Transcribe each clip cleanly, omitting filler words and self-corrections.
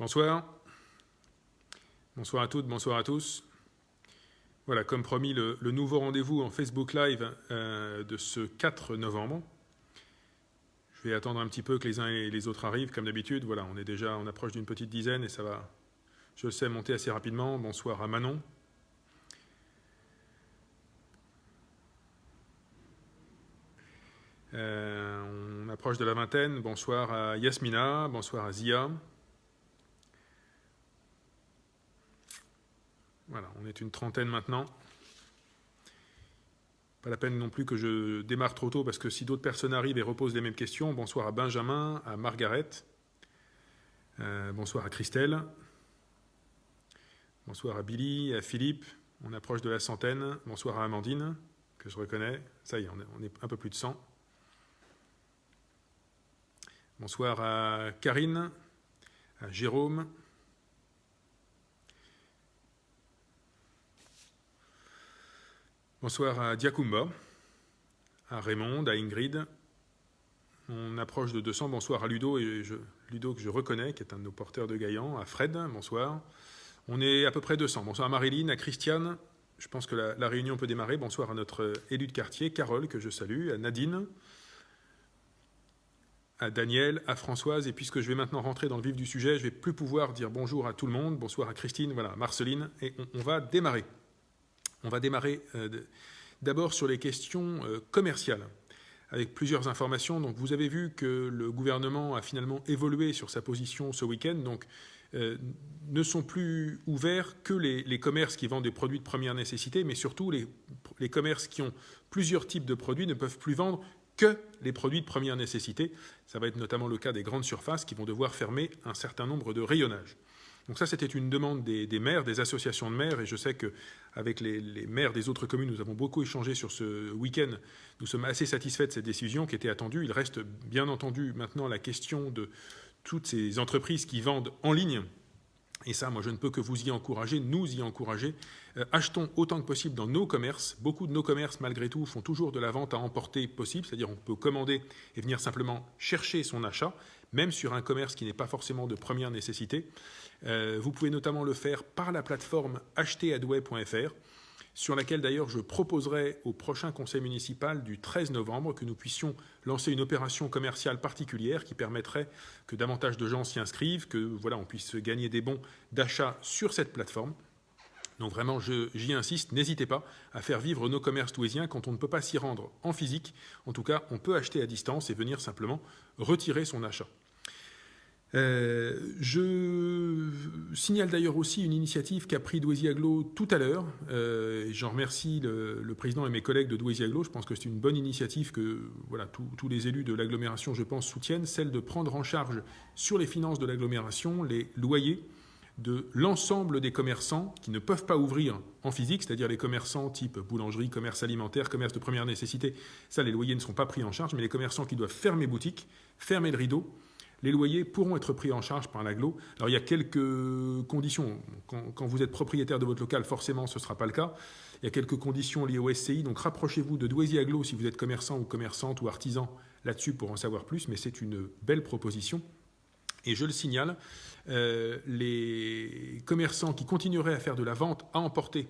Bonsoir. Bonsoir à toutes, bonsoir à tous. Voilà, comme promis, le nouveau rendez-vous en Facebook Live de ce 4 novembre. Je vais attendre un petit peu que les uns et les autres arrivent, comme d'habitude. Voilà, on approche d'une petite dizaine et ça va, je le sais, monter assez rapidement. Bonsoir à Manon. On approche de la vingtaine. Bonsoir à Yasmina, bonsoir à Zia. Voilà, on est une trentaine maintenant. Pas la peine non plus que je démarre trop tôt parce que si d'autres personnes arrivent et reposent les mêmes questions, bonsoir à Benjamin, à Margaret, bonsoir à Christelle, bonsoir à Billy, à Philippe, on approche de la centaine, bonsoir à Amandine, que je reconnais, ça y est, on est un peu plus de 100. Bonsoir à Karine, à Jérôme, bonsoir à Diakumba, à Raymond, à Ingrid. On approche de 200. Bonsoir à Ludo, Ludo que je reconnais, qui est un de nos porteurs de Gaillan. À Fred, bonsoir. On est à peu près 200. Bonsoir à Marilyn, à Christiane. Je pense que la réunion peut démarrer. Bonsoir à notre élu de quartier, Carole, que je salue. À Nadine, à Daniel, à Françoise. Et puisque je vais maintenant rentrer dans le vif du sujet, je ne vais plus pouvoir dire bonjour à tout le monde. Bonsoir à Christine, voilà, Marceline. Et on va démarrer. On va démarrer d'abord sur les questions commerciales, avec plusieurs informations. Donc, vous avez vu que le gouvernement a finalement évolué sur sa position ce week-end. Donc, ne sont plus ouverts que les commerces qui vendent des produits de première nécessité, mais surtout les commerces qui ont plusieurs types de produits ne peuvent plus vendre que les produits de première nécessité. Ça va être notamment le cas des grandes surfaces qui vont devoir fermer un certain nombre de rayonnages. Donc ça, c'était une demande des maires, des associations de maires, et je sais qu'avec les maires des autres communes, nous avons beaucoup échangé sur ce week-end. Nous sommes assez satisfaits de cette décision qui était attendue. Il reste bien entendu maintenant la question de toutes ces entreprises qui vendent en ligne. Et ça, moi, je ne peux que vous y encourager, nous y encourager. Achetons autant que possible dans nos commerces. Beaucoup de nos commerces, malgré tout, font toujours de la vente à emporter possible, c'est-à-dire on peut commander et venir simplement chercher son achat, même sur un commerce qui n'est pas forcément de première nécessité. Vous pouvez notamment le faire par la plateforme acheteradouai.fr, sur laquelle d'ailleurs je proposerai au prochain conseil municipal du 13 novembre que nous puissions lancer une opération commerciale particulière qui permettrait que davantage de gens s'y inscrivent, que voilà, on puisse gagner des bons d'achat sur cette plateforme. Donc vraiment, j'y insiste, n'hésitez pas à faire vivre nos commerces douaisiens quand on ne peut pas s'y rendre en physique. En tout cas, on peut acheter à distance et venir simplement retirer son achat. Je signale d'ailleurs aussi une initiative qu'a pris Douaisis Agglo tout à l'heure. J'en remercie le président et mes collègues de Douaisis Agglo. Je pense que c'est une bonne initiative que voilà, tous les élus de l'agglomération, je pense, soutiennent, celle de prendre en charge sur les finances de l'agglomération les loyers de l'ensemble des commerçants qui ne peuvent pas ouvrir en physique, c'est-à-dire les commerçants type boulangerie, commerce alimentaire, commerce de première nécessité. Ça, les loyers ne sont pas pris en charge, mais les commerçants qui doivent fermer boutique, fermer le rideau, les loyers pourront être pris en charge par l'agglo. Alors, il y a quelques conditions. Quand vous êtes propriétaire de votre local, forcément, ce ne sera pas le cas. Il y a quelques conditions liées au SCI. Donc, rapprochez-vous de Douaisis Agglo si vous êtes commerçant ou commerçante ou artisan là-dessus pour en savoir plus. Mais c'est une belle proposition. Et je le signale, les commerçants qui continueraient à faire de la vente à emporter,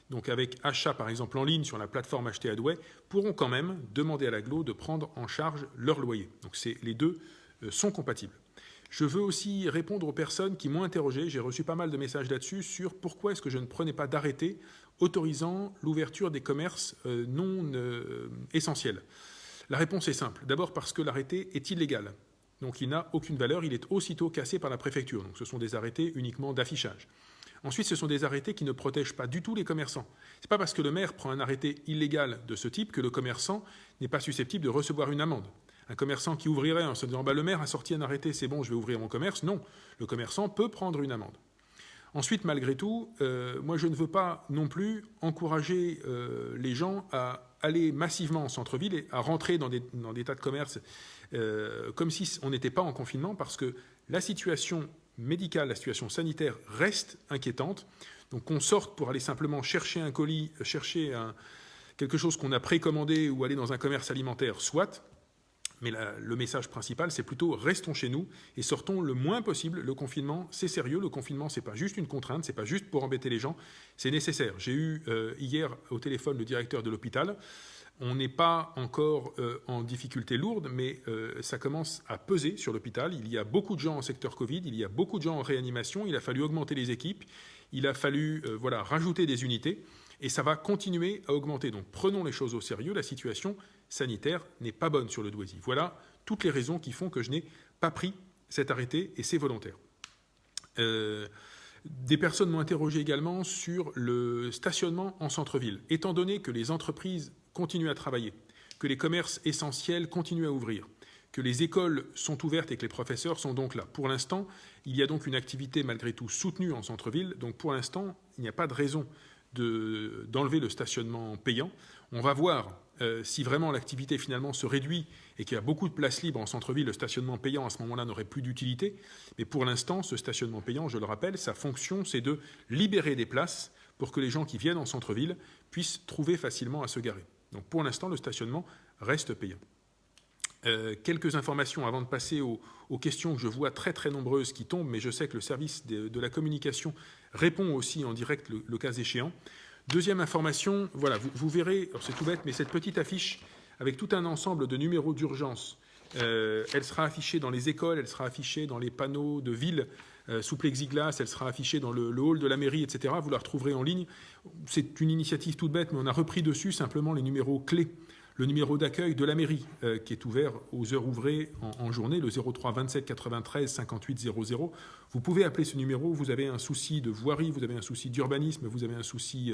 donc avec achat par exemple en ligne sur la plateforme Acheter à Douai, pourront quand même demander à l'agglo de prendre en charge leur loyer. Donc, les deux sont compatibles. Je veux aussi répondre aux personnes qui m'ont interrogé, j'ai reçu pas mal de messages là-dessus, sur pourquoi est-ce que je ne prenais pas d'arrêté autorisant l'ouverture des commerces non essentiels. La réponse est simple. D'abord parce que l'arrêté est illégal. Donc il n'a aucune valeur, il est aussitôt cassé par la préfecture. Donc ce sont des arrêtés uniquement d'affichage. Ensuite, ce sont des arrêtés qui ne protègent pas du tout les commerçants. Ce n'est pas parce que le maire prend un arrêté illégal de ce type que le commerçant n'est pas susceptible de recevoir une amende. Un commerçant qui ouvrirait en se disant « le maire a sorti un arrêté, c'est bon, je vais ouvrir mon commerce », non, le commerçant peut prendre une amende. Ensuite, malgré tout, moi je ne veux pas non plus encourager les gens à aller massivement en centre-ville et à rentrer dans des tas de commerces comme si on n'était pas en confinement, parce que la situation médicale, la situation sanitaire reste inquiétante. Donc qu'on sorte pour aller simplement chercher un colis, chercher quelque chose qu'on a précommandé ou aller dans un commerce alimentaire, soit. Mais le message principal, c'est plutôt restons chez nous et sortons le moins possible. Le confinement, c'est sérieux. Le confinement, c'est pas juste une contrainte, c'est pas juste pour embêter les gens, c'est nécessaire. J'ai eu hier au téléphone le directeur de l'hôpital. On n'est pas encore en difficulté lourde, mais ça commence à peser sur l'hôpital. Il y a beaucoup de gens en secteur Covid, il y a beaucoup de gens en réanimation. Il a fallu augmenter les équipes, il a fallu rajouter des unités. Et ça va continuer à augmenter. Donc prenons les choses au sérieux. La situation sanitaire n'est pas bonne sur le Douaisis. Voilà toutes les raisons qui font que je n'ai pas pris cet arrêté et c'est volontaire. Des personnes m'ont interrogé également sur le stationnement en centre-ville. Étant donné que les entreprises continuent à travailler, que les commerces essentiels continuent à ouvrir, que les écoles sont ouvertes et que les professeurs sont donc là. Pour l'instant, il y a donc une activité malgré tout soutenue en centre-ville. Donc pour l'instant, il n'y a pas de raison d'enlever le stationnement payant. On va voir si vraiment l'activité finalement se réduit et qu'il y a beaucoup de places libres en centre-ville, le stationnement payant à ce moment-là n'aurait plus d'utilité. Mais pour l'instant, ce stationnement payant, je le rappelle, sa fonction c'est de libérer des places pour que les gens qui viennent en centre-ville puissent trouver facilement à se garer. Donc pour l'instant, le stationnement reste payant. Quelques informations avant de passer aux questions que je vois très très nombreuses qui tombent, mais je sais que le service de la communication répond aussi en direct le cas échéant. Deuxième information, voilà, vous verrez, alors c'est tout bête, mais cette petite affiche avec tout un ensemble de numéros d'urgence, elle sera affichée dans les écoles, elle sera affichée dans les panneaux de ville sous plexiglas, elle sera affichée dans le hall de la mairie, etc. Vous la retrouverez en ligne. C'est une initiative toute bête, mais on a repris dessus simplement les numéros clés. Le numéro d'accueil de la mairie qui est ouvert aux heures ouvrées en journée, le 03 27 93 58 00. Vous pouvez appeler ce numéro, vous avez un souci de voirie, vous avez un souci d'urbanisme, vous avez un souci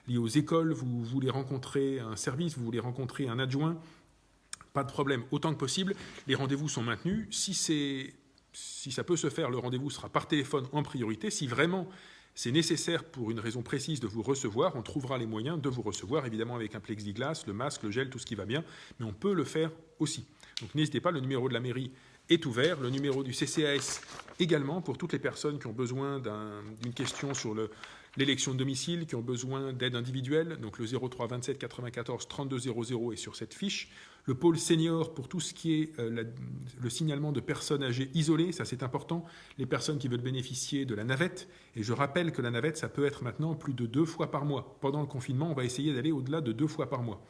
lié aux écoles, vous voulez rencontrer un service, vous voulez rencontrer un adjoint, pas de problème, autant que possible. Les rendez-vous sont maintenus. Si ça peut se faire, le rendez-vous sera par téléphone en priorité. Si vraiment c'est nécessaire pour une raison précise de vous recevoir, on trouvera les moyens de vous recevoir, évidemment avec un plexiglas, le masque, le gel, tout ce qui va bien, mais on peut le faire aussi. Donc n'hésitez pas, le numéro de la mairie est ouvert, le numéro du CCAS également, pour toutes les personnes qui ont besoin d'une question sur l'élection de domicile, qui ont besoin d'aide individuelle, donc le 03 27 94 32 00 est sur cette fiche. Le pôle senior pour tout ce qui est le signalement de personnes âgées isolées, ça c'est important, les personnes qui veulent bénéficier de la navette, et je rappelle que la navette ça peut être maintenant plus de 2 fois par mois. Pendant le confinement, on va essayer d'aller au-delà de 2 fois par mois.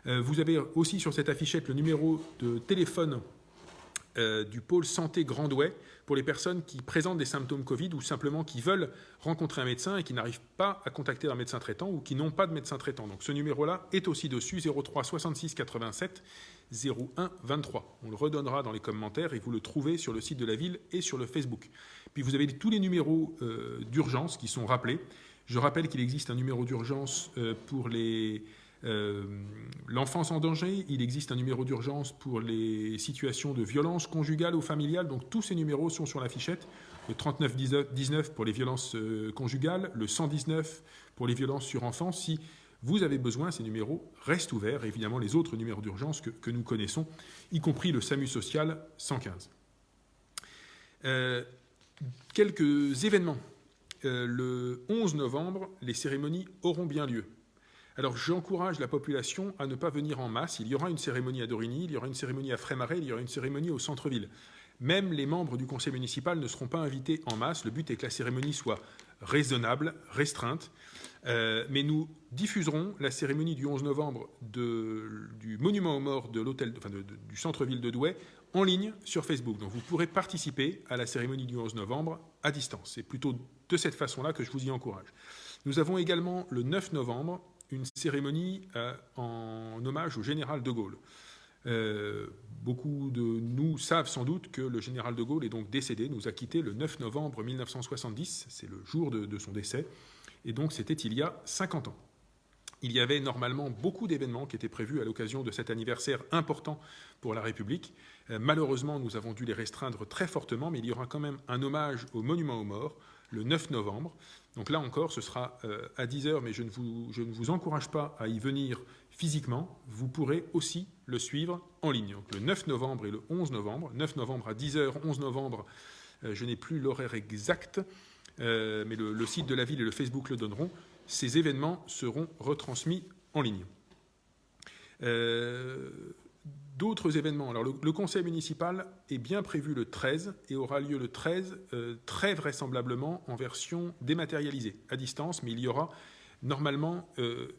Vous avez aussi sur cette affichette le numéro de téléphone du pôle santé Grand Douai pour les personnes qui présentent des symptômes Covid ou simplement qui veulent rencontrer un médecin et qui n'arrivent pas à contacter un médecin traitant ou qui n'ont pas de médecin traitant. Donc ce numéro-là est aussi dessus, 03 66 87 01 23. On le redonnera dans les commentaires et vous le trouvez sur le site de la ville et sur le Facebook. Puis vous avez tous les numéros d'urgence qui sont rappelés. Je rappelle qu'il existe un numéro d'urgence pour l'enfance en danger, il existe un numéro d'urgence pour les situations de violence conjugale ou familiale, donc tous ces numéros sont sur l'affichette, le 39 19 pour les violences conjugales, le 119 pour les violences sur enfants. Si vous avez besoin, ces numéros restent ouverts, et évidemment les autres numéros d'urgence que nous connaissons, y compris le SAMU social 115. Quelques événements. Le 11 novembre, les cérémonies auront bien lieu. Alors j'encourage la population à ne pas venir en masse. Il y aura une cérémonie à Dorigny, il y aura une cérémonie à Frémarais, il y aura une cérémonie au centre-ville. Même les membres du conseil municipal ne seront pas invités en masse. Le but est que la cérémonie soit raisonnable, restreinte. Mais nous diffuserons la cérémonie du 11 novembre du monument aux morts de l'hôtel, du centre-ville de Douai en ligne sur Facebook. Donc vous pourrez participer à la cérémonie du 11 novembre à distance. C'est plutôt de cette façon-là que je vous y encourage. Nous avons également le 9 novembre une cérémonie en hommage au général de Gaulle. Beaucoup de nous savent sans doute que le général de Gaulle est donc décédé, nous a quittés le 9 novembre 1970, c'est le jour de son décès, et donc c'était il y a 50 ans. Il y avait normalement beaucoup d'événements qui étaient prévus à l'occasion de cet anniversaire important pour la République. Malheureusement, nous avons dû les restreindre très fortement, mais il y aura quand même un hommage au monument aux morts le 9 novembre. Donc là encore, ce sera à 10h, mais je ne vous encourage pas à y venir physiquement. Vous pourrez aussi le suivre en ligne. Donc le 9 novembre et le 11 novembre. 9 novembre à 10h, 11 novembre, je n'ai plus l'horaire exact, mais le site de la ville et le Facebook le donneront. Ces événements seront retransmis en ligne. d'autres événements. Alors, le conseil municipal est bien prévu le 13 et aura lieu le 13, très vraisemblablement en version dématérialisée, à distance, mais il y aura normalement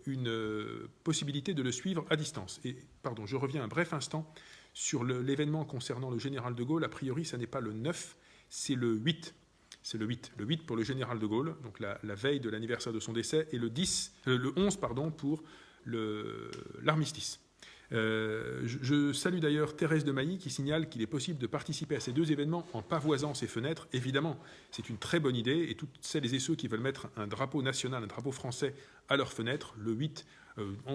une possibilité de le suivre à distance. Et, pardon, je reviens un bref instant sur l'événement concernant le général de Gaulle. A priori, ça n'est pas le 9, c'est le 8. C'est le 8. Le 8 pour le général de Gaulle, donc la veille de l'anniversaire de son décès, et le 11 pour l'armistice. Je salue d'ailleurs Thérèse de Mailly qui signale qu'il est possible de participer à ces deux événements en pavoisant ses fenêtres. Évidemment, c'est une très bonne idée et toutes celles et ceux qui veulent mettre un drapeau national, un drapeau français à leurs fenêtres, le 8,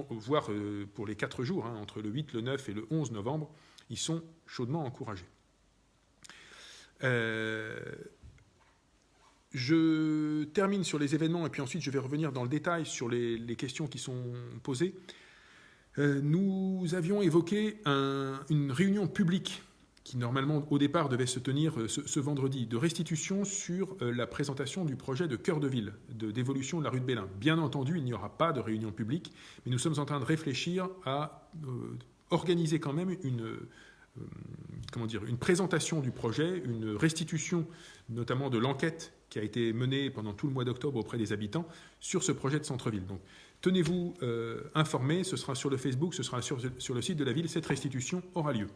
voire pour les 4 jours, entre le 8, le 9 et le 11 novembre, ils sont chaudement encouragés. Je termine sur les événements et puis ensuite je vais revenir dans le détail sur les questions qui sont posées. Nous avions évoqué une réunion publique qui normalement au départ devait se tenir ce vendredi, de restitution sur la présentation du projet de cœur de ville, d'évolution de la rue de Bélin. Bien entendu, il n'y aura pas de réunion publique, mais nous sommes en train de réfléchir à organiser quand même une présentation du projet, une restitution notamment de l'enquête qui a été menée pendant tout le mois d'octobre auprès des habitants sur ce projet de centre-ville. Donc, tenez-vous informés, ce sera sur le Facebook, ce sera sur le site de la ville, cette restitution aura lieu.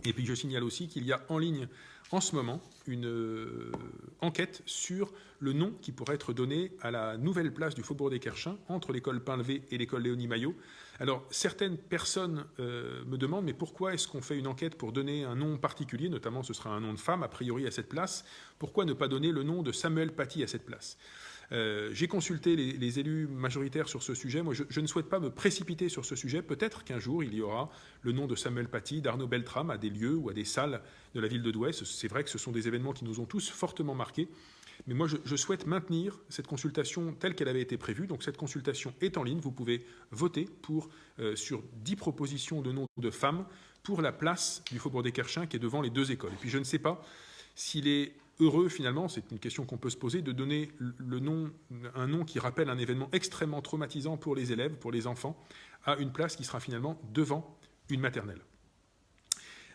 Et puis je signale aussi qu'il y a en ligne en ce moment une enquête sur le nom qui pourrait être donné à la nouvelle place du Faubourg des Querchins, entre l'école Painlevé et l'école Léonie Maillot. Alors certaines personnes me demandent, mais pourquoi est-ce qu'on fait une enquête pour donner un nom particulier, notamment ce sera un nom de femme a priori à cette place, pourquoi ne pas donner le nom de Samuel Paty à cette place ? J'ai consulté les élus majoritaires sur ce sujet. Moi, je ne souhaite pas me précipiter sur ce sujet. Peut-être qu'un jour, il y aura le nom de Samuel Paty, d'Arnaud Beltrame à des lieux ou à des salles de la ville de Douai. C'est vrai que ce sont des événements qui nous ont tous fortement marqués. Mais moi, je souhaite maintenir cette consultation telle qu'elle avait été prévue. Donc, cette consultation est en ligne. Vous pouvez voter sur 10 propositions de noms de femmes pour la place du Faubourg des Querchins qui est devant les deux écoles. Et puis, je ne sais pas s'il est heureux, finalement, c'est une question qu'on peut se poser, de donner un nom qui rappelle un événement extrêmement traumatisant pour les élèves, pour les enfants, à une place qui sera finalement devant une maternelle.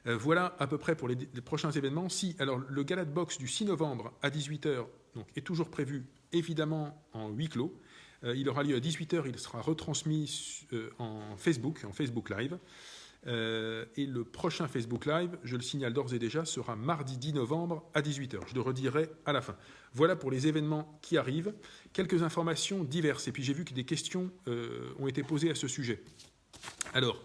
Voilà à peu près pour les prochains événements. Alors le gala de boxe du 6 novembre à 18h donc, est toujours prévu, évidemment, en huis clos. Il aura lieu à 18h, il sera retransmis en Facebook Live. Et le prochain Facebook Live, je le signale d'ores et déjà, sera mardi 10 novembre à 18h. Je le redirai à la fin. Voilà pour les événements qui arrivent. Quelques informations diverses. Et puis j'ai vu que des questions ont été posées à ce sujet. Alors,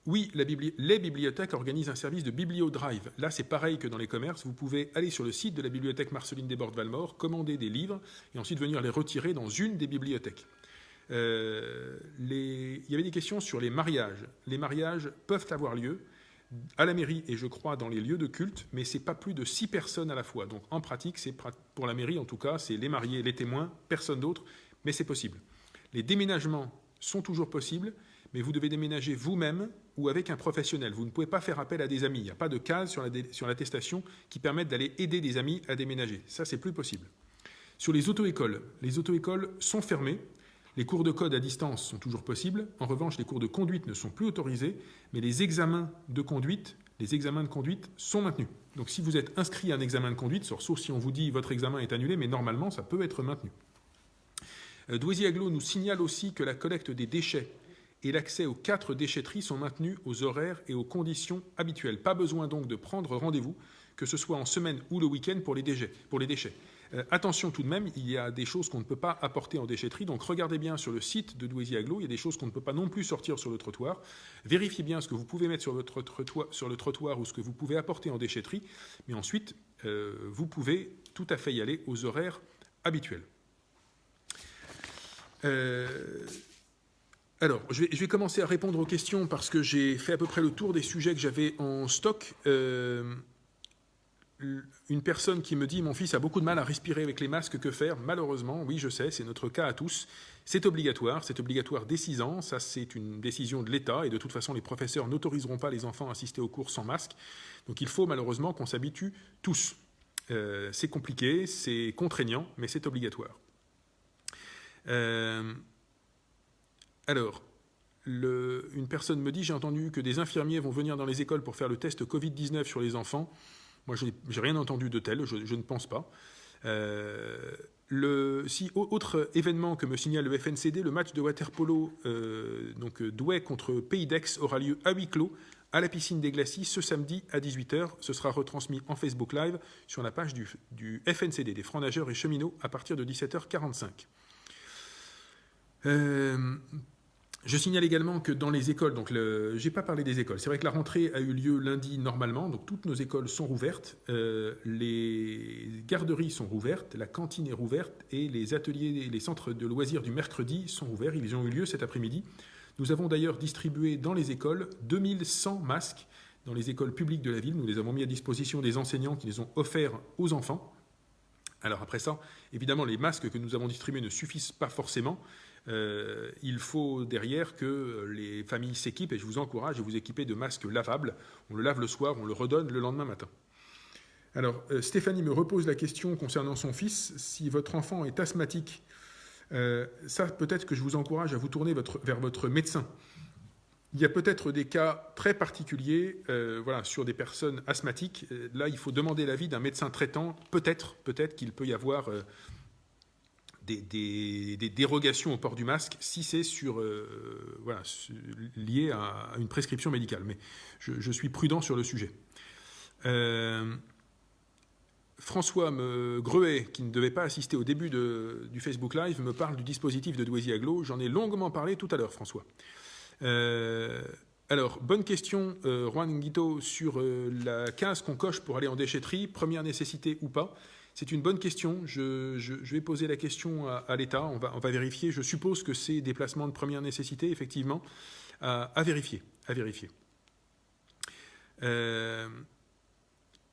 oui, les bibliothèques organisent un service de BiblioDrive. Là, c'est pareil que dans les commerces. Vous pouvez aller sur le site de la bibliothèque Marceline Desbordes-Valmore, commander des livres et ensuite venir les retirer dans une des bibliothèques. Il y avait des questions sur les mariages. Les mariages peuvent avoir lieu à la mairie et je crois dans les lieux de culte, mais ce n'est pas plus de 6 personnes à la fois. Donc en pratique, pour la mairie en tout cas, c'est les mariés, les témoins, personne d'autre, mais c'est possible. Les déménagements sont toujours possibles, mais vous devez déménager vous-même ou avec un professionnel. Vous ne pouvez pas faire appel à des amis. Il n'y a pas de case sur l'attestation qui permettent d'aller aider des amis à déménager. Ça, c'est plus possible. Sur les auto-écoles sont fermées. Les cours de code à distance sont toujours possibles. En revanche, les cours de conduite ne sont plus autorisés, mais les examens de conduite sont maintenus. Donc si vous êtes inscrit à un examen de conduite, sauf si on vous dit votre examen est annulé, mais normalement, ça peut être maintenu. Douaisis-Agglo nous signale aussi que la collecte des déchets et l'accès aux 4 déchetteries sont maintenus aux horaires et aux conditions habituelles. Pas besoin donc de prendre rendez-vous, que ce soit en semaine ou le week-end pour les déchets. Attention tout de même, il y a des choses qu'on ne peut pas apporter en déchetterie, donc regardez bien sur le site de Douaisis-Agglo, il y a des choses qu'on ne peut pas non plus sortir sur le trottoir. Vérifiez bien ce que vous pouvez mettre sur le trottoir ou ce que vous pouvez apporter en déchetterie, mais ensuite, vous pouvez tout à fait y aller aux horaires habituels. Alors, je vais commencer à répondre aux questions parce que j'ai fait à peu près le tour des sujets que j'avais en stock. Une personne qui me dit « Mon fils a beaucoup de mal à respirer avec les masques, que faire ?» Malheureusement, oui, je sais, c'est notre cas à tous. C'est obligatoire dès 6 ans. Ça, c'est une décision de l'État et de toute façon, les professeurs n'autoriseront pas les enfants à assister aux cours sans masque. Donc, il faut malheureusement qu'on s'habitue tous. C'est compliqué, c'est contraignant, mais c'est obligatoire. Alors, Une personne me dit, j'ai entendu que des infirmiers vont venir dans les écoles pour faire le test Covid-19 sur les enfants. Moi, je n'ai rien entendu de tel, je ne pense pas. Autre événement que me signale le FNCD, le match de water-polo Douai contre Pays d'Aix aura lieu à huis clos à la piscine des Glacis ce samedi à 18h. Ce sera retransmis en Facebook Live sur la page du FNCD, des francs nageurs et cheminots, à partir de 17h45. Je signale également que dans les écoles, je n'ai pas parlé des écoles, c'est vrai que la rentrée a eu lieu lundi normalement, donc toutes nos écoles sont rouvertes, les garderies sont rouvertes, la cantine est rouverte et les ateliers, les centres de loisirs du mercredi sont ouverts, ils ont eu lieu cet après-midi. Nous avons d'ailleurs distribué dans les écoles 2100 masques dans les écoles publiques de la ville, nous les avons mis à disposition des enseignants qui les ont offerts aux enfants. Alors après ça, évidemment, les masques que nous avons distribués ne suffisent pas forcément. Il faut derrière que les familles s'équipent et je vous encourage à vous équiper de masques lavables. On le lave le soir, on le redonne le lendemain matin. Alors, Stéphanie me repose la question concernant son fils. Si votre enfant est asthmatique, ça peut-être que je vous encourage à vous tourner vers votre médecin. Il y a peut-être des cas très particuliers sur des personnes asthmatiques. Là, il faut demander l'avis d'un médecin traitant. Peut-être qu'il peut y avoir des dérogations au port du masque si c'est lié à une prescription médicale. Mais je suis prudent sur le sujet. François Greuet, qui ne devait pas assister au début du Facebook Live, me parle du dispositif de Douaisis-Aglo. J'en ai longuement parlé tout à l'heure, François. Alors, bonne question, Juan Guito, sur la case qu'on coche pour aller en déchetterie, première nécessité ou pas. C'est une bonne question. Je vais poser la question à l'État. On va vérifier. Je suppose que c'est des placements de première nécessité, effectivement, à vérifier.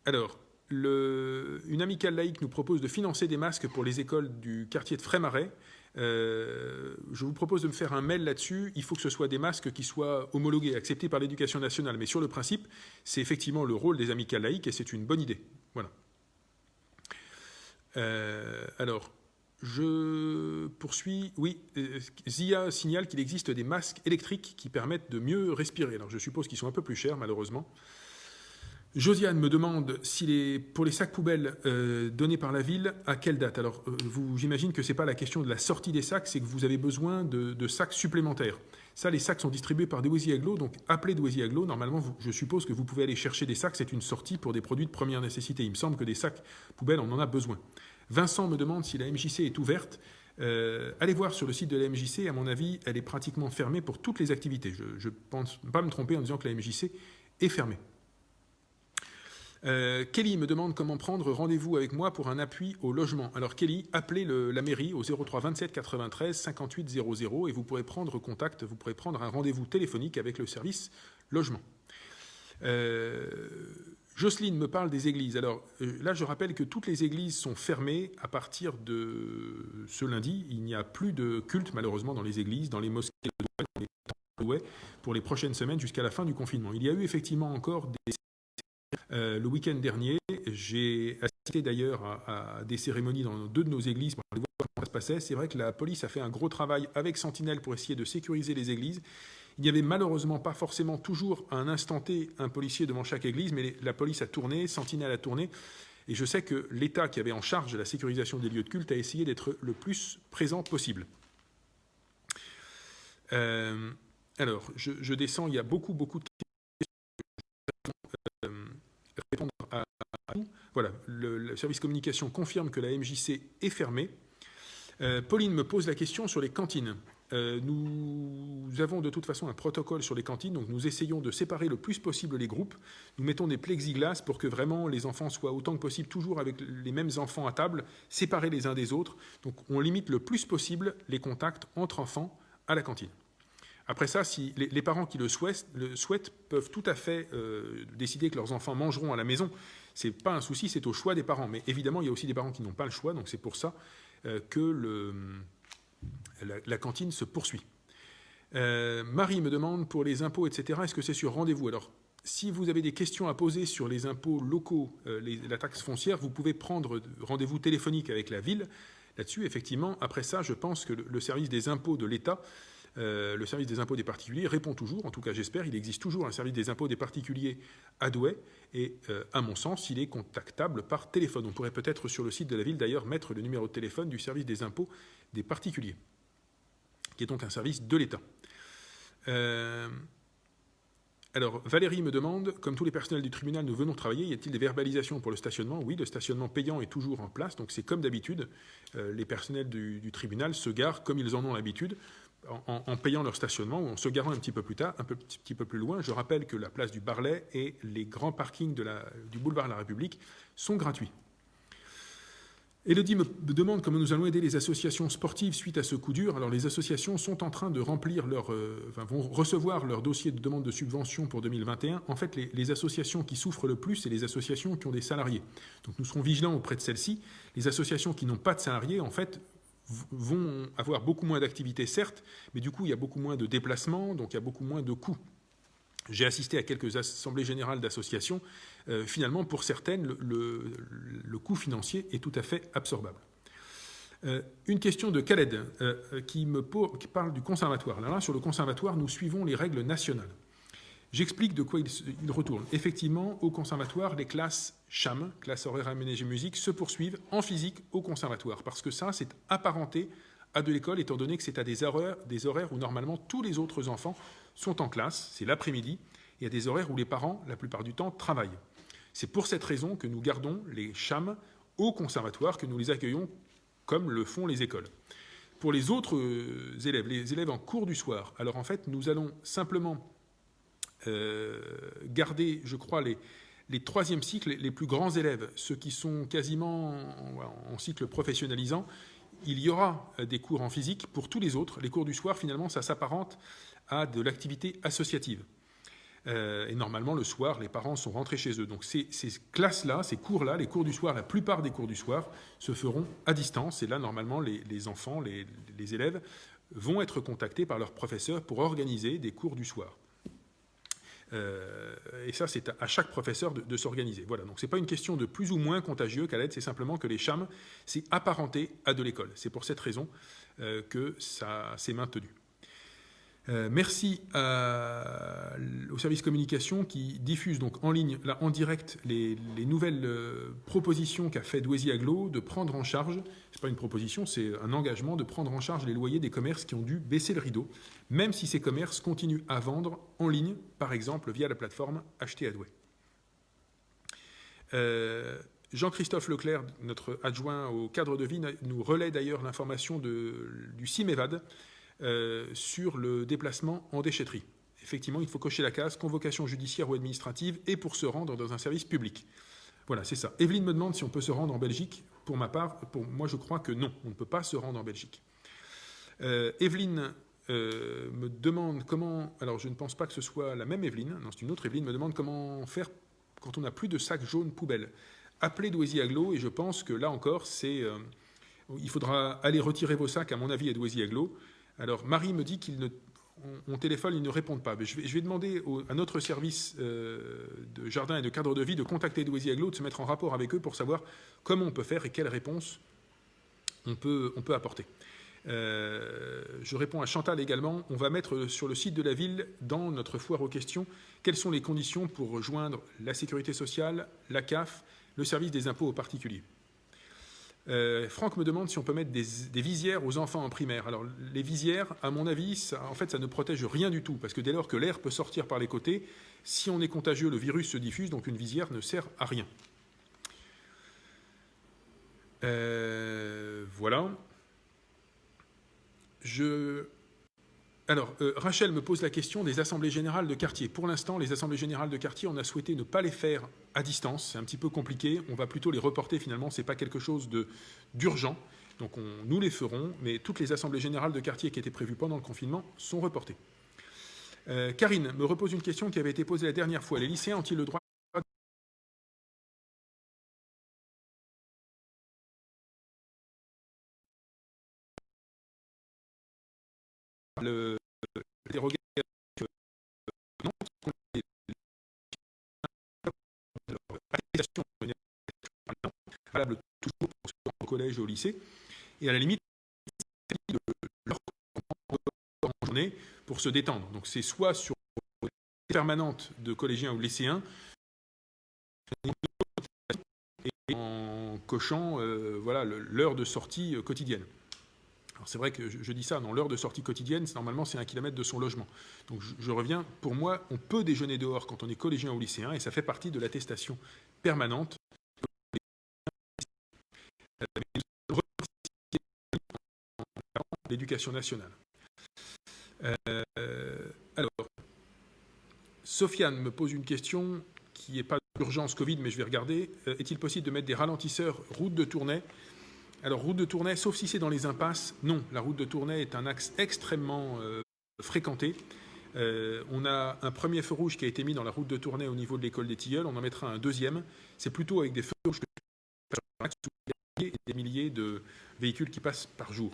Alors, une amicale laïque nous propose de financer des masques pour les écoles du quartier de Frémarais. Je vous propose de me faire un mail là-dessus. Il faut que ce soit des masques qui soient homologués, acceptés par l'Éducation nationale. Mais sur le principe, c'est effectivement le rôle des amicales laïques et c'est une bonne idée. Voilà. Alors, je poursuis. Oui, Zia signale qu'il existe des masques électriques qui permettent de mieux respirer. Alors, je suppose qu'ils sont un peu plus chers, malheureusement. Josiane me demande pour les sacs poubelles donnés par la ville, à quelle date. Alors, j'imagine que ce n'est pas la question de la sortie des sacs, c'est que vous avez besoin de sacs supplémentaires. Ça, les sacs sont distribués par Douaisis-Aglo, donc appelez Douaisis-Aglo. Normalement, je suppose que vous pouvez aller chercher des sacs, c'est une sortie pour des produits de première nécessité. Il me semble que des sacs poubelles, on en a besoin. Vincent me demande si la MJC est ouverte. Allez voir sur le site de la MJC, à mon avis, elle est pratiquement fermée pour toutes les activités. Je ne pense pas me tromper en disant que la MJC est fermée. Kelly me demande comment prendre rendez-vous avec moi pour un appui au logement. Alors Kelly, appelez la mairie au 03 27 93 58 00 et vous pourrez prendre contact, vous pourrez prendre un rendez-vous téléphonique avec le service logement. Jocelyne me parle des églises. Alors là, je rappelle que toutes les églises sont fermées à partir de ce lundi. Il n'y a plus de culte malheureusement dans les églises, dans les mosquées, dans les temples pour les prochaines semaines jusqu'à la fin du confinement. Il y a eu effectivement encore le week-end dernier, j'ai assisté d'ailleurs à des cérémonies dans 2 de nos églises pour aller voir comment ça se passait. C'est vrai que la police a fait un gros travail avec Sentinelle pour essayer de sécuriser les églises. Il n'y avait malheureusement pas forcément toujours à un instant T un policier devant chaque église, mais la police a tourné, Sentinelle a tourné. Et je sais que l'État qui avait en charge de la sécurisation des lieux de culte a essayé d'être le plus présent possible. Alors, je descends, il y a beaucoup de questions. Répondre à tout. Voilà, le service communication confirme que la MJC est fermée. Pauline me pose la question sur les cantines. Nous avons de toute façon un protocole sur les cantines, donc nous essayons de séparer le plus possible les groupes. Nous mettons des plexiglas pour que vraiment les enfants soient autant que possible toujours avec les mêmes enfants à table, séparés les uns des autres. Donc on limite le plus possible les contacts entre enfants à la cantine. Après ça, si les parents qui le souhaitent peuvent tout à fait décider que leurs enfants mangeront à la maison. Ce n'est pas un souci, c'est au choix des parents. Mais évidemment, il y a aussi des parents qui n'ont pas le choix, donc c'est pour ça que la cantine se poursuit. Marie me demande pour les impôts, etc., est-ce que c'est sur rendez-vous? Alors, si vous avez des questions à poser sur les impôts locaux, la taxe foncière, vous pouvez prendre rendez-vous téléphonique avec la ville là-dessus. Effectivement, après ça, je pense que le service des impôts de l'État le service des impôts des particuliers répond toujours, en tout cas j'espère, il existe toujours un service des impôts des particuliers à Douai, et à mon sens, il est contactable par téléphone. On pourrait peut-être sur le site de la ville d'ailleurs mettre le numéro de téléphone du service des impôts des particuliers, qui est donc un service de l'État. Alors, Valérie me demande, comme tous les personnels du tribunal, nous venons travailler, y a-t-il des verbalisations pour le stationnement? Oui, le stationnement payant est toujours en place, donc c'est comme d'habitude. Les personnels du tribunal se garent comme ils en ont l'habitude, en payant leur stationnement ou en se garant un petit peu plus tard, un petit peu plus loin. Je rappelle que la place du Barlet et les grands parkings du boulevard de la République sont gratuits. Élodie me demande comment nous allons aider les associations sportives suite à ce coup dur. Alors les associations sont en train de remplir vont recevoir leur dossier de demande de subvention pour 2021. En fait, les associations qui souffrent le plus, c'est les associations qui ont des salariés. Donc nous serons vigilants auprès de celles-ci. Les associations qui n'ont pas de salariés, en fait, vont avoir beaucoup moins d'activités, certes, mais du coup, il y a beaucoup moins de déplacements, donc il y a beaucoup moins de coûts. J'ai assisté à quelques assemblées générales d'associations. Finalement, pour certaines, le coût financier est tout à fait absorbable. Une question de Khaled qui parle du conservatoire. Là, sur le conservatoire, nous suivons les règles nationales. J'explique de quoi il retourne. Effectivement, au conservatoire, les classes CHAM, classes horaires aménagées musique, se poursuivent en physique au conservatoire, parce que ça, c'est apparenté à de l'école, étant donné que c'est à des horaires où normalement tous les autres enfants sont en classe, c'est l'après-midi, et à des horaires où les parents, la plupart du temps, travaillent. C'est pour cette raison que nous gardons les CHAM au conservatoire, que nous les accueillons comme le font les écoles. Pour les autres élèves, les élèves en cours du soir, alors en fait, nous allons simplement garder, je crois, les troisièmes cycles, les plus grands élèves, ceux qui sont quasiment en cycle professionnalisant. Il y aura des cours en physique. Pour tous les autres, les cours du soir, finalement, ça s'apparente à de l'activité associative. Et normalement, le soir, les parents sont rentrés chez eux. Donc ces classes-là, ces cours-là, les cours du soir, la plupart des cours du soir se feront à distance. Et là, normalement, les enfants, les élèves vont être contactés par leurs professeurs pour organiser des cours du soir. Et ça, c'est à chaque professeur de s'organiser. Voilà, donc ce n'est pas une question de plus ou moins contagieux qu'à l'aide, c'est simplement que les CHAM, c'est apparenté à de l'école. C'est pour cette raison que ça s'est maintenu. Merci au service communication qui diffuse donc en ligne, là en direct, les nouvelles propositions qu'a fait Douaisis Agglo de prendre en charge, c'est pas une proposition, c'est un engagement de prendre en charge les loyers des commerces qui ont dû baisser le rideau, même si ces commerces continuent à vendre en ligne, par exemple via la plateforme Acheter à Douai. Jean-Christophe Leclerc, notre adjoint au cadre de vie, nous relaie d'ailleurs l'information du CIMEVAD, sur le déplacement en déchetterie. Effectivement, il faut cocher la case convocation judiciaire ou administrative et pour se rendre dans un service public. Voilà, c'est ça. Evelyne me demande si on peut se rendre en Belgique. Pour ma part, moi je crois que non, on ne peut pas se rendre en Belgique. Evelyne me demande comment... Alors je ne pense pas que ce soit la même Evelyne, non, c'est une autre Evelyne, me demande comment faire quand on n'a plus de sacs jaunes poubelle. Appelez Douaisis Agglo et je pense que là encore, il faudra aller retirer vos sacs, à mon avis, à Douaisis Agglo. Alors, Marie me dit mon téléphone, ils ne répondent pas. Mais je vais demander à notre service de jardin et de cadre de vie de contacter Douaisis Agglo, de se mettre en rapport avec eux pour savoir comment on peut faire et quelles réponses on peut apporter. Je réponds à Chantal également. On va mettre sur le site de la ville, dans notre foire aux questions, quelles sont les conditions pour rejoindre la sécurité sociale, la CAF, le service des impôts aux particuliers. Franck me demande si on peut mettre des visières aux enfants en primaire. Alors, les visières, à mon avis, ça ne protège rien du tout, parce que dès lors que l'air peut sortir par les côtés, si on est contagieux, le virus se diffuse, donc une visière ne sert à rien. Voilà. Alors, Rachel me pose la question des assemblées générales de quartier. Pour l'instant, les assemblées générales de quartier, on a souhaité ne pas les faire à distance. C'est un petit peu compliqué. On va plutôt les reporter finalement. Ce n'est pas quelque chose d'urgent. Donc, nous les ferons. Mais toutes les assemblées générales de quartier qui étaient prévues pendant le confinement sont reportées. Karine me repose une question qui avait été posée la dernière fois. Les lycéens ont-ils le droit l'interrogation valable toujours pour ceux au collège et au lycée, et à la limite, de leur en journée journée pour se détendre. Donc c'est soit sur permanente de collégiens ou lycéens, et en cochant voilà, l'heure de sortie quotidienne. Alors c'est vrai que je dis ça, dans l'heure de sortie quotidienne, normalement c'est 1 kilomètre de son logement. Donc je reviens, pour moi, on peut déjeuner dehors quand on est collégien ou lycéen, et ça fait partie de l'attestation permanente de l'éducation nationale. Alors, Sofiane me pose une question qui n'est pas d'urgence Covid, mais je vais regarder. Est-il possible de mettre des ralentisseurs route de Tournai? Alors, route de Tournai, sauf si c'est dans les impasses, non. La route de Tournai est un axe extrêmement fréquenté. On a un premier feu rouge qui a été mis dans la route de Tournai au niveau de l'école des Tilleuls. On en mettra un deuxième. C'est plutôt avec des feux rouges et des milliers de véhicules qui passent par jour.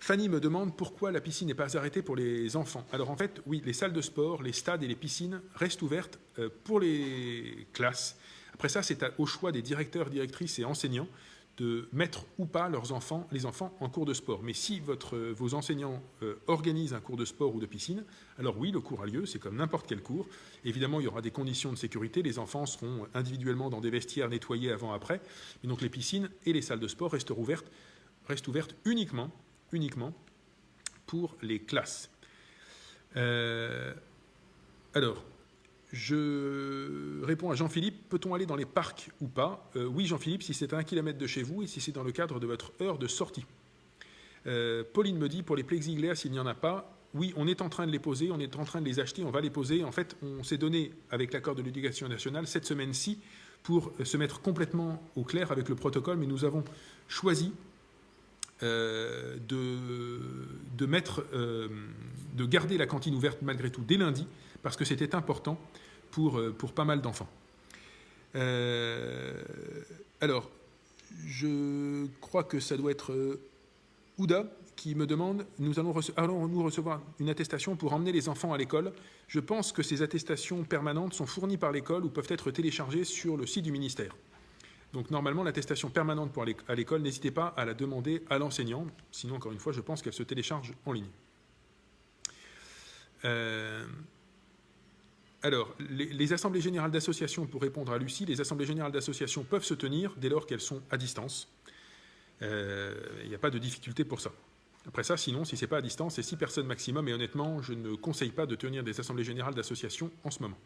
Fanny me demande pourquoi la piscine n'est pas arrêtée pour les enfants. Alors en fait, oui, les salles de sport, les stades et les piscines restent ouvertes pour les classes. Après ça, c'est au choix des directeurs, directrices et enseignants de mettre ou pas les enfants en cours de sport. Mais si vos enseignants organisent un cours de sport ou de piscine, alors oui, le cours a lieu, c'est comme n'importe quel cours. Évidemment, il y aura des conditions de sécurité, les enfants seront individuellement dans des vestiaires nettoyés avant-après, et donc les piscines et les salles de sport restent ouvertes uniquement pour les classes. Alors, je réponds à Jean-Philippe, peut-on aller dans les parcs ou pas? Oui, Jean-Philippe, si c'est à 1 kilomètre de chez vous et si c'est dans le cadre de votre heure de sortie. Pauline me dit, pour les plexiglas, s'il n'y en a pas, oui, on est en train de les poser, on est en train de les acheter, on va les poser. En fait, on s'est donné, avec l'accord de l'Éducation nationale, cette semaine-ci, pour se mettre complètement au clair avec le protocole, mais nous avons choisi de garder la cantine ouverte malgré tout dès lundi, parce que c'était important pour pas mal d'enfants. Alors, je crois que ça doit être Ouda qui me demande, allons-nous recevoir une attestation pour emmener les enfants à l'école? Je pense que ces attestations permanentes sont fournies par l'école ou peuvent être téléchargées sur le site du ministère. Donc normalement, l'attestation permanente pour aller à l'école, n'hésitez pas à la demander à l'enseignant. Sinon, encore une fois, je pense qu'elle se télécharge en ligne. Alors, les assemblées générales d'associations, pour répondre à Lucie, les assemblées générales d'associations peuvent se tenir dès lors qu'elles sont à distance. Il n'y a pas de difficulté pour ça. Après ça, sinon, si ce n'est pas à distance, c'est 6 personnes maximum, et honnêtement, je ne conseille pas de tenir des assemblées générales d'associations en ce moment.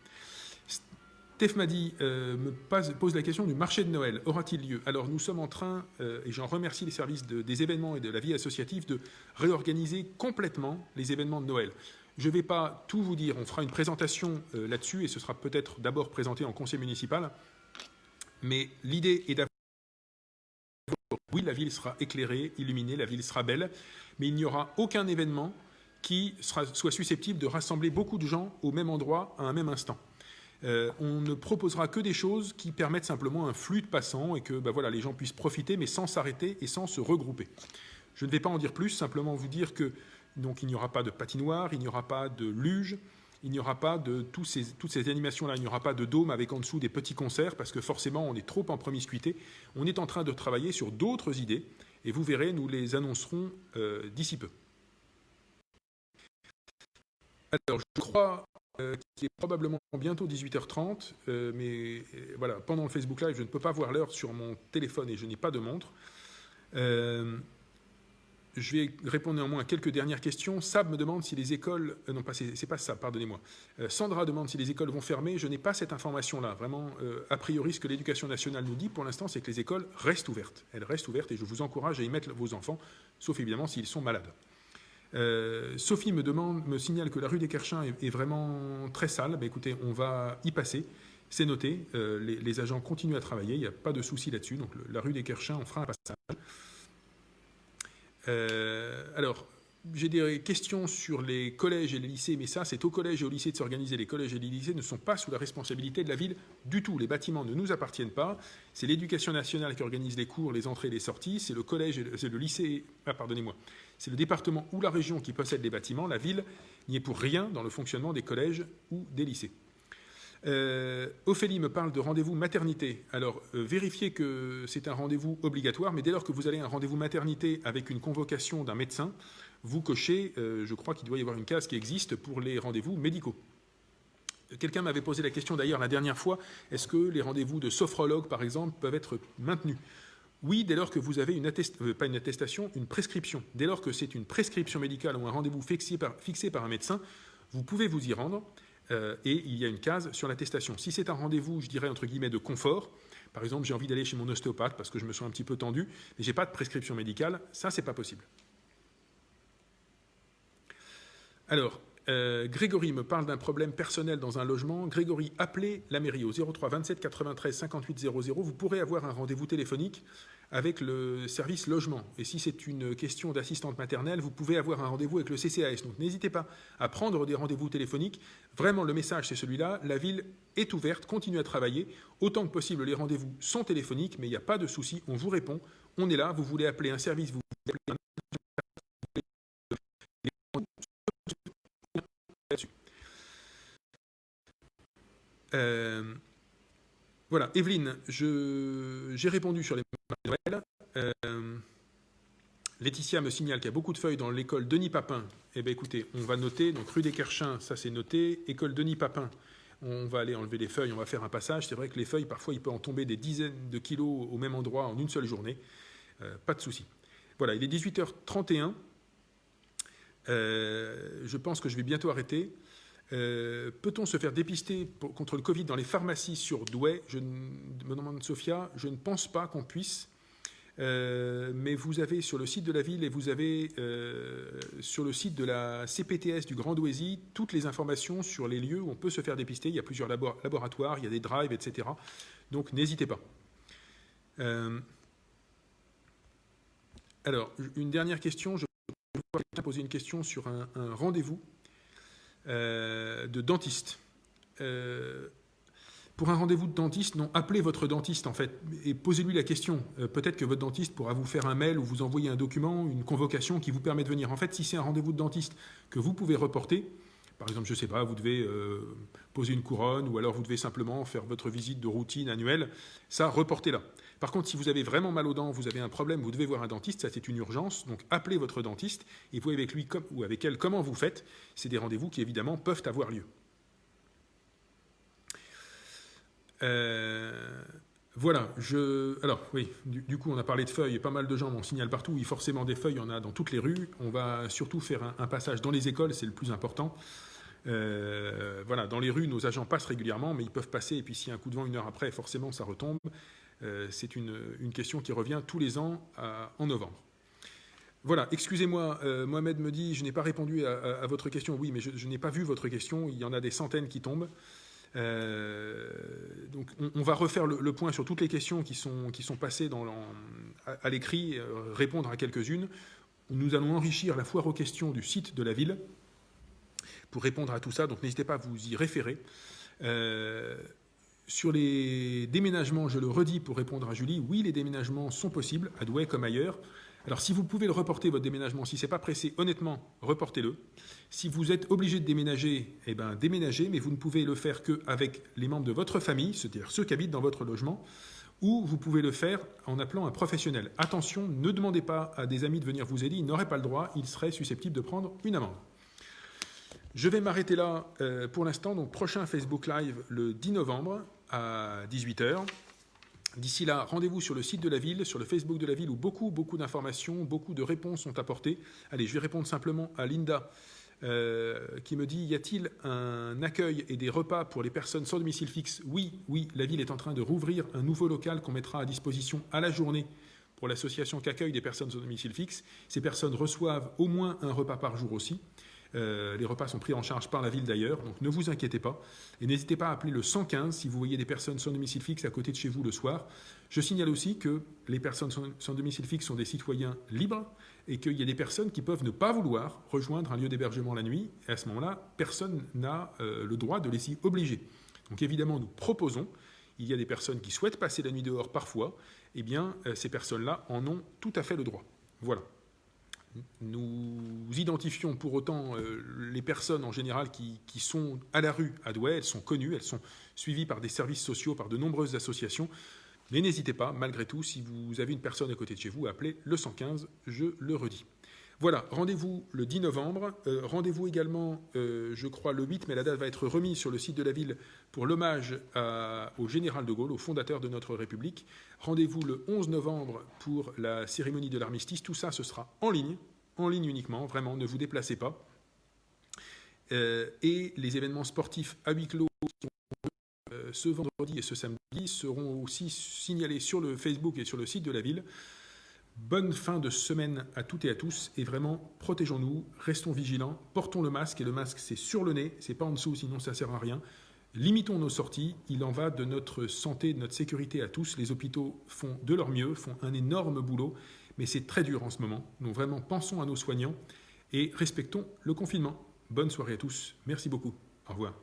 Steph m'a dit, me pose la question du marché de Noël. Aura-t-il lieu? Alors nous sommes en train, et j'en remercie les services des événements et de la vie associative, de réorganiser complètement les événements de Noël. Je ne vais pas tout vous dire, on fera une présentation là-dessus, et ce sera peut-être d'abord présenté en conseil municipal. Mais l'idée est d'avoir, oui, la ville sera éclairée, illuminée, la ville sera belle, mais il n'y aura aucun événement qui soit susceptible de rassembler beaucoup de gens au même endroit à un même instant. On ne proposera que des choses qui permettent simplement un flux de passants et que voilà, les gens puissent profiter, mais sans s'arrêter et sans se regrouper. Je ne vais pas en dire plus, simplement vous dire que donc, il n'y aura pas de patinoire, il n'y aura pas de luge, il n'y aura pas de toutes ces animations-là, il n'y aura pas de dôme avec en dessous des petits concerts, parce que forcément, on est trop en promiscuité. On est en train de travailler sur d'autres idées, et vous verrez, nous les annoncerons d'ici peu. Alors, je crois qu'il est probablement bientôt 18h30, mais voilà, pendant le Facebook Live, je ne peux pas voir l'heure sur mon téléphone et je n'ai pas de montre. Je vais répondre néanmoins à quelques dernières questions. Sab me demande si les écoles... non, pas, c'est pas Sab, pardonnez-moi. Sandra demande si les écoles vont fermer. Je n'ai pas cette information-là. Vraiment, a priori, ce que l'Éducation nationale nous dit pour l'instant, c'est que les écoles restent ouvertes. Elles restent ouvertes et je vous encourage à y mettre vos enfants, sauf évidemment s'ils sont malades. Sophie me signale que la rue des Kerchins est vraiment très sale. Ben, écoutez, on va y passer. C'est noté. Les agents continuent à travailler. Il n'y a pas de souci là-dessus. Donc, la rue des Kerchins, on fera un passage. Alors, j'ai des questions sur les collèges et les lycées, mais ça, c'est aux collèges et aux lycées de s'organiser. Les collèges et les lycées ne sont pas sous la responsabilité de la ville du tout. Les bâtiments ne nous appartiennent pas. C'est l'Éducation nationale qui organise les cours, les entrées et les sorties. C'est le collège, c'est le lycée. Pardonnez-moi. C'est le département ou la région qui possède les bâtiments. La ville n'y est pour rien dans le fonctionnement des collèges ou des lycées. Ophélie me parle de rendez-vous maternité. Alors, vérifiez que c'est un rendez-vous obligatoire, mais dès lors que vous allez à un rendez-vous maternité avec une convocation d'un médecin, vous cochez, je crois qu'il doit y avoir une case qui existe pour les rendez-vous médicaux. Quelqu'un m'avait posé la question d'ailleurs la dernière fois, est-ce que les rendez-vous de sophrologue, par exemple, peuvent être maintenus? Oui, dès lors que vous avez une prescription. Dès lors que c'est une prescription médicale ou un rendez-vous fixé par un médecin, vous pouvez vous y rendre et il y a une case sur l'attestation. Si c'est un rendez-vous, je dirais, entre guillemets, de confort, par exemple, j'ai envie d'aller chez mon ostéopathe parce que je me sens un petit peu tendu, mais je n'ai pas de prescription médicale, ça, c'est pas possible. Alors, Grégory me parle d'un problème personnel dans un logement. Grégory, appelez la mairie au 03 27 93 58 00. Vous pourrez avoir un rendez-vous téléphonique avec le service logement. Et si c'est une question d'assistante maternelle, vous pouvez avoir un rendez-vous avec le CCAS. Donc n'hésitez pas à prendre des rendez-vous téléphoniques. Vraiment, le message, c'est celui-là. La ville est ouverte, continue à travailler. Autant que possible, les rendez-vous sont téléphoniques, mais il n'y a pas de souci. On vous répond. On est là. Vous voulez appeler un service, vous voulez appeler un voilà, Evelyne, j'ai répondu sur les Noël. Laetitia me signale qu'il y a beaucoup de feuilles dans l'école Denis Papin. Eh bien, écoutez, on va noter. Donc, rue des Kerchins, ça c'est noté. École Denis Papin, on va aller enlever les feuilles, on va faire un passage. C'est vrai que les feuilles, parfois, il peut en tomber des dizaines de kilos au même endroit en une seule journée. Pas de souci. Voilà, il est 18h31. Je pense que je vais bientôt arrêter. Peut-on se faire dépister contre le Covid dans les pharmacies sur Douai? Me demande Sophia, je ne pense pas qu'on puisse. Mais vous avez sur le site de la ville et vous avez sur le site de la CPTS du Grand Douaisis toutes les informations sur les lieux où on peut se faire dépister. Il y a plusieurs laboratoires, il y a des drives, etc. Donc n'hésitez pas. Alors, une dernière question. Je vais poser une question sur un rendez-vous de dentiste. Pour un rendez-vous de dentiste, non, appelez votre dentiste en fait et posez-lui la question. Peut-être que votre dentiste pourra vous faire un mail ou vous envoyer un document, une convocation qui vous permet de venir. En fait, si c'est un rendez-vous de dentiste que vous pouvez reporter, par exemple, je ne sais pas, vous devez poser une couronne ou alors vous devez simplement faire votre visite de routine annuelle, ça, reportez-la. Par contre, si vous avez vraiment mal aux dents, vous avez un problème, vous devez voir un dentiste, ça c'est une urgence, donc appelez votre dentiste et voyez avec lui ou avec elle comment vous faites. C'est des rendez-vous qui évidemment peuvent avoir lieu. Voilà, alors oui, du coup on a parlé de feuilles, pas mal de gens m'en signalent partout, oui forcément des feuilles, il y en a dans toutes les rues, on va surtout faire un passage dans les écoles, c'est le plus important. Voilà, dans les rues, nos agents passent régulièrement, mais ils peuvent passer, et puis s'il y a un coup de vent une heure après, forcément ça retombe. C'est une question qui revient tous les ans en novembre. Voilà, excusez-moi, Mohamed me dit, je n'ai pas répondu à votre question, oui, mais je n'ai pas vu votre question, il y en a des centaines qui tombent. Donc on va refaire le point sur toutes les questions qui sont passées à l'écrit, répondre à quelques-unes. Nous allons enrichir la foire aux questions du site de la ville pour répondre à tout ça, donc n'hésitez pas à vous y référer. Sur les déménagements, je le redis pour répondre à Julie, oui, les déménagements sont possibles, à Douai comme ailleurs. Alors, si vous pouvez le reporter, votre déménagement, si ce n'est pas pressé, honnêtement, reportez-le. Si vous êtes obligé de déménager, eh bien, déménagez, mais vous ne pouvez le faire qu'avec les membres de votre famille, c'est-à-dire ceux qui habitent dans votre logement, ou vous pouvez le faire en appelant un professionnel. Attention, ne demandez pas à des amis de venir vous aider, ils n'auraient pas le droit, ils seraient susceptibles de prendre une amende. Je vais m'arrêter là pour l'instant, donc prochain Facebook Live le 10 novembre à 18h. D'ici là, rendez-vous sur le site de la ville, sur le Facebook de la ville, où beaucoup d'informations, beaucoup de réponses sont apportées. Allez, je vais répondre simplement à Linda, qui me dit, y a-t-il un accueil et des repas pour les personnes sans domicile fixe? Oui, la ville est en train de rouvrir un nouveau local qu'on mettra à disposition à la journée pour l'association qui accueille des personnes sans domicile fixe. Ces personnes reçoivent au moins un repas par jour aussi. Les repas sont pris en charge par la ville d'ailleurs, donc ne vous inquiétez pas. Et n'hésitez pas à appeler le 115 si vous voyez des personnes sans domicile fixe à côté de chez vous le soir. Je signale aussi que les personnes sans domicile fixe sont des citoyens libres et qu'il y a des personnes qui peuvent ne pas vouloir rejoindre un lieu d'hébergement la nuit. Et à ce moment-là, personne n'a le droit de les y obliger. Donc évidemment, nous proposons, il y a des personnes qui souhaitent passer la nuit dehors parfois, eh bien ces personnes-là en ont tout à fait le droit. Voilà. Nous identifions pour autant les personnes en général qui sont à la rue à Douai, elles sont connues, elles sont suivies par des services sociaux, par de nombreuses associations. Mais n'hésitez pas, malgré tout, si vous avez une personne à côté de chez vous, à appeler le 115, je le redis. Voilà, rendez-vous le 10 novembre. Rendez-vous également, je crois, le 8, mais la date va être remise sur le site de la ville pour l'hommage au général de Gaulle, au fondateur de notre République. Rendez-vous le 11 novembre pour la cérémonie de l'armistice. Tout ça, ce sera en ligne uniquement, vraiment, ne vous déplacez pas. Et les événements sportifs à huis clos ce vendredi et ce samedi seront aussi signalés sur le Facebook et sur le site de la ville. Bonne fin de semaine à toutes et à tous, et vraiment, protégeons-nous, restons vigilants, portons le masque, et le masque c'est sur le nez, c'est pas en dessous, sinon ça sert à rien. Limitons nos sorties, il en va de notre santé, de notre sécurité à tous. Les hôpitaux font de leur mieux, font un énorme boulot, mais c'est très dur en ce moment. Donc vraiment, pensons à nos soignants et respectons le confinement. Bonne soirée à tous, merci beaucoup, au revoir.